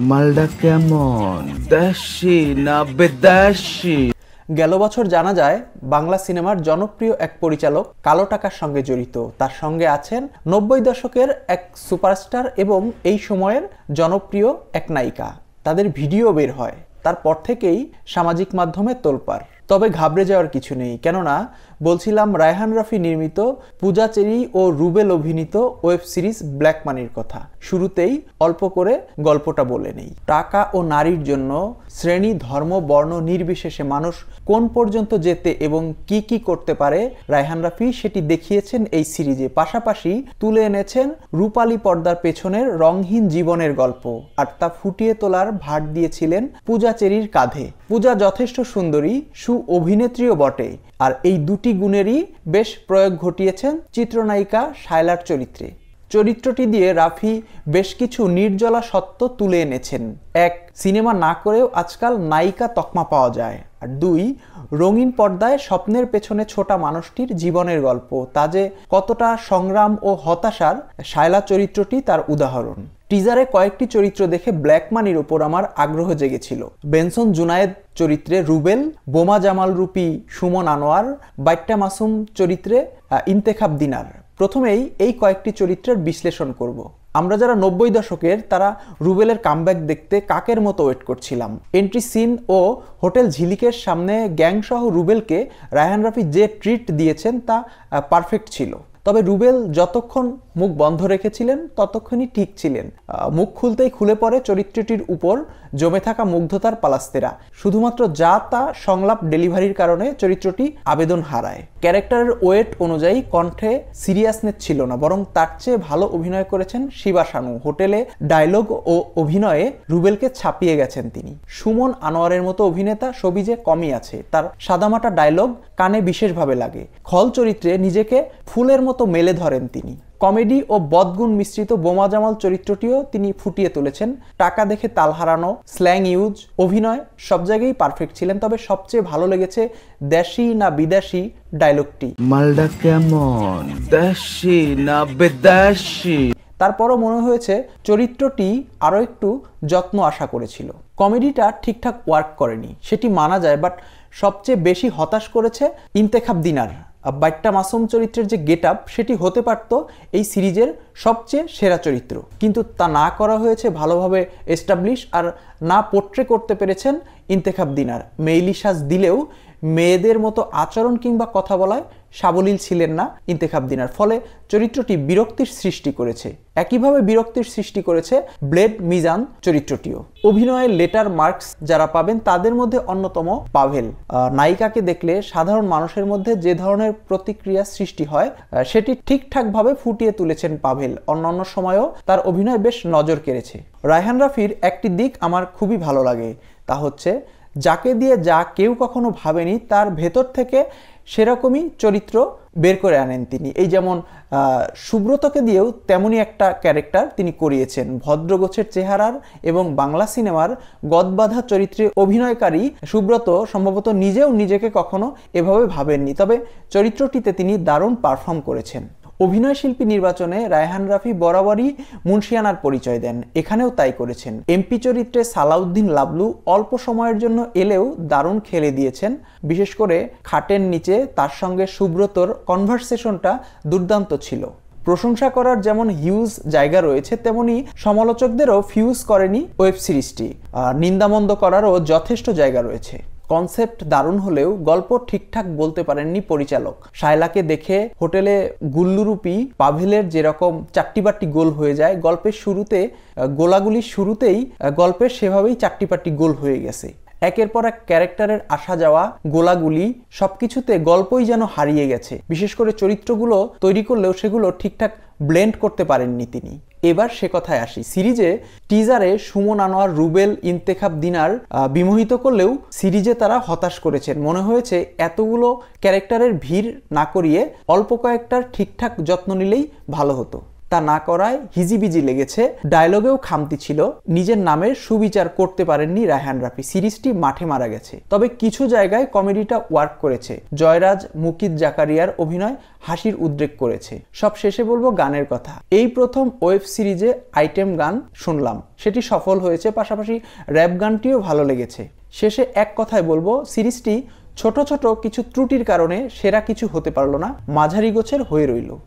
মালটা কেমন, দেশি না বিদেশি? গেল বছর জানা যায় বাংলা সিনেমার জনপ্রিয় এক পরিচালক কালো টাকার সঙ্গে জড়িত। তার সঙ্গে আছেন 90 দশকের এক সুপারস্টার এবং এই সময়ের জনপ্রিয় এক নায়িকা। তাদের ভিডিও বের হয়, তারপর থেকেই সামাজিক মাধ্যমে তোলপাড়। তবে ঘাবড়ে যাওয়ার কিছু নেই, কেননা বলছিলাম রায়হান রাফি নির্মিত, পূজা চেরি ও রুবেল অভিনীত ওয়েব সিরিজ ব্ল্যাক মানির কথা। শুরুতেই অল্প করে গল্পটা বলে নেই। টাকা ও নারীর জন্য শ্রেণী, ধর্ম, বর্ণ নির্বিশেষে মানুষ কোন পর্যন্ত যেতে এবং কি কি করতে পারে রায়হান রাফি সেটি দেখিয়েছেন এই সিরিজে। পাশাপাশি তুলে এনেছেন রূপালী পর্দার পেছনের রংহীন জীবনের গল্প, আর তা ফুটিয়ে তোলার ভার দিয়েছিলেন পূজা চেরির কাঁধে। পূজা যথেষ্ট সুন্দরী, অভিনেত্রীও বটে, আর এই দুটি গুণেরই বেশ প্রয়োগ ঘটিয়েছেন চিত্রনায়িকা শায়লার চরিত্রে। চরিত্রটি দিয়ে রাফি বেশ কিছু নির্জলা সত্য তুলে এনেছেন। এক, সিনেমা না করেও আজকাল নায়িকা তকমা পাওয়া যায়। আর দুই, রঙিন পর্দায় স্বপ্নের পেছনে ছোটা মানুষটির জীবনের গল্প, তা যে কতটা সংগ্রাম ও হতাশার, শায়লা চরিত্রটি তার উদাহরণ। টিজারে কয়েকটি চরিত্র দেখে ব্ল্যাক মানির ওপর আমার আগ্রহ জেগেছিল। বেনসন জুনায়েদ চরিত্রে রুবেল, বোমা জামাল রূপী সুমন আনোয়ার, বাইট্টা মাসুম চরিত্রে ইন্তেখাব দিনার। প্রথমেই এই কয়েকটি চরিত্রের বিশ্লেষণ করব। আমরা যারা 90 দশকের, তারা রুবেলের কামব্যাক দেখতে কাকের মতো ওয়েট করছিলাম। এন্ট্রি সিন ও হোটেল ঝিলিকের সামনে গ্যাংসহ রুবেলকে রায়হান রাফি যে ট্রিট দিয়েছেন তা পারফেক্ট ছিল। তবে রুবেল যতক্ষণ মুখ বন্ধ রেখেছিলেন ততক্ষণই ঠিক ছিলেন। মুখ খুলতেই খুলে পড়ে চরিত্রটির উপর জমে থাকা মুগ্ধতার পালাস্তেরা। শুধুমাত্র যা তা সংলাপ ডেলিভারির কারণে চরিত্রটি আবেদন হারায়। ক্যারেক্টারের ওয়েট অনুযায়ী কণ্ঠে সিরিয়াসনেস ছিল না, বরং তার চেয়ে ভালো অভিনয় করেছেন শিবা শানু। হোটেলে ডায়লগ ও অভিনয়ে রুবেলকে ছাপিয়ে গেছেন তিনি। সুমন আনোয়ারের মতো অভিনেতা সবিজে কমই আছে, তার সাদামাটা ডায়লগ কানে বিশেষভাবে লাগে। খল চরিত্রে নিজেকে ফুলের মতো মেলে ধরেন তিনি। কমেডি ও বদগুণ মিশ্রিত বোমা জামাল চরিত্রটিও তিনি ফুটিয়ে তুলেছেন। টাকা দেখে তাল হারানো, স্ল্যাং ইউজ, অভিনয় সব জায়গায় পারফেক্ট ছিলেন। তবে সবচেয়ে ভালো লেগেছে দেশি না বিদেশি ডায়লগটি। মালটা কেমন, দেশি না বিদেশি? তারপরও মনে হয়েছে চরিত্রটি আরও একটু যত্ন আশা করেছিল। কমেডিটা ঠিকঠাক ওয়ার্ক করেনি, সেটি মানা যায়, বাট সবচেয়ে বেশি হতাশ করেছে ইন্তেখাব দিনার। বাইট্টা মাসুম চরিত্রের যে গেট আপ, সেটি হতে পারত এই সিরিজের সবচেয়ে সেরা চরিত্র, কিন্তু তা না করা হয়েছে ভালোভাবে এস্টাবলিশ, আর না পোট্রে করতে পেরেছেন ইন্তেখাব দিনার। মেইলি সাজ দিলেও মেয়েদের মতো আচরণ কিংবা কথা বলায় সাবলীল ছিলেন না ইন্তেখাব দিনার। ফলে চরিত্রটি বিরক্তির সৃষ্টি করেছে। একইভাবে বিরক্তির সৃষ্টি করেছে ব্লেড মিজান চরিত্রটিও। অভিনয়ের লেটার মার্কস যারা পাবেন তাদের মধ্যে অন্যতম পাভেল। নায়িকাকে দেখলে সাধারণ মানুষের মধ্যে যে ধরনের প্রতিক্রিয়া সৃষ্টি হয় সেটি ঠিকঠাকভাবে ফুটিয়ে তুলেছেন পাভেল। অন্যান্য সময়েও তার অভিনয় বেশ নজর কেড়েছে। রায়হান রাফির একটি দিক আমার খুবই ভালো লাগে, তা হচ্ছে যাকে দিয়ে যা কেউ কখনো ভাবেনি তার ভেতর থেকে সেরকমই চরিত্র বের করে আনেন তিনি। এই যেমন সুব্রতকে দিয়েও তেমনই একটা ক্যারেক্টার তিনি করিয়েছেন। ভদ্রগোছের চেহারার এবং বাংলা সিনেমার গদবাঁধা চরিত্রে অভিনয়কারী সুব্রত সম্ভবত নিজেও নিজেকে কখনো এভাবে ভাবেননি, তবে চরিত্রটিতে তিনি দারুণ পারফর্ম করেছেন। অভিনয় শিল্পী নির্বাচনে রায়হান রাফি বরাবরই মুন্সিয়ানার পরিচয় দেন, এখানেও তাই করেছেন। এমপি চরিত্রে সালাউদ্দিন লাবলু অল্প সময়ের জন্য এলেও দারুণ খেলে দিয়েছেন। বিশেষ করে খাটের নিচে তার সঙ্গে সুব্রতর কনভারসেশনটা দুর্দান্ত ছিল। প্রশংসা করার যেমন হিউজ জায়গা রয়েছে, তেমনি সমালোচকদেরও ফিউজ করেনি ওয়েব সিরিজটি। নিন্দামন্দ করারও যথেষ্ট জায়গা রয়েছে। কনসেপ্ট দারুণ হলেও গল্প ঠিকঠাক বলতে পারেননি পরিচালক। শায়লাকে দেখে হোটেলে গুল্লুরূপী পাভেলের যেরকম চাট্টিবাট্টি গোল হয়ে যায়, গল্পের শুরুতে গোলাগুলির শুরুতেই গল্পের সেভাবেই চাট্টিপাট্টি গোল হয়ে গেছে। একের পর এক ক্যারেক্টারের আসা যাওয়া, গোলাগুলি সবকিছুতে গল্পই যেন হারিয়ে গেছে। বিশেষ করে চরিত্রগুলো তৈরি করলেও সেগুলো ঠিকঠাক ব্লেন্ড করতে পারেননি তিনি। এবার সে কথায় আসি। সিরিজে টিজারে সুমন আনোয়ার, রুবেল, ইন্তেখাব দিনার বিমোহিত করলেও সিরিজে তারা হতাশ করেছেন। মনে হয়েছে এতগুলো ক্যারেক্টারের ভিড় না করিয়ে অল্প কয়েকটার ঠিকঠাক যত্ন নিলেই ভালো হতো। তা না করায় হিজিবিজি লেগেছে, ডায়লগেও খামতি ছিল, নিজের নামের সুবিচার করতে পারেননি রায়হান রাফি। সিরিজটি মাঠে মারা গেছে। তবে কিছু জায়গায় কমেডিটা ওয়ার্ক করেছে। জয়রাজ, মুকিত জাকারিয়ার অভিনয় হাসির উদ্রেক করেছে। সব শেষে বলবো গানের কথা। এই প্রথম ওয়েব সিরিজে আইটেম গান শুনলাম, সেটি সফল হয়েছে, পাশাপাশি র্যাপ গানটিও ভালো লেগেছে। শেষে এক কথায় বলবো, সিরিজটি ছোট ছোট কিছু ত্রুটির কারণে সেরা কিছু হতে পারলো না, মাঝারি গোছের হয়ে রইল।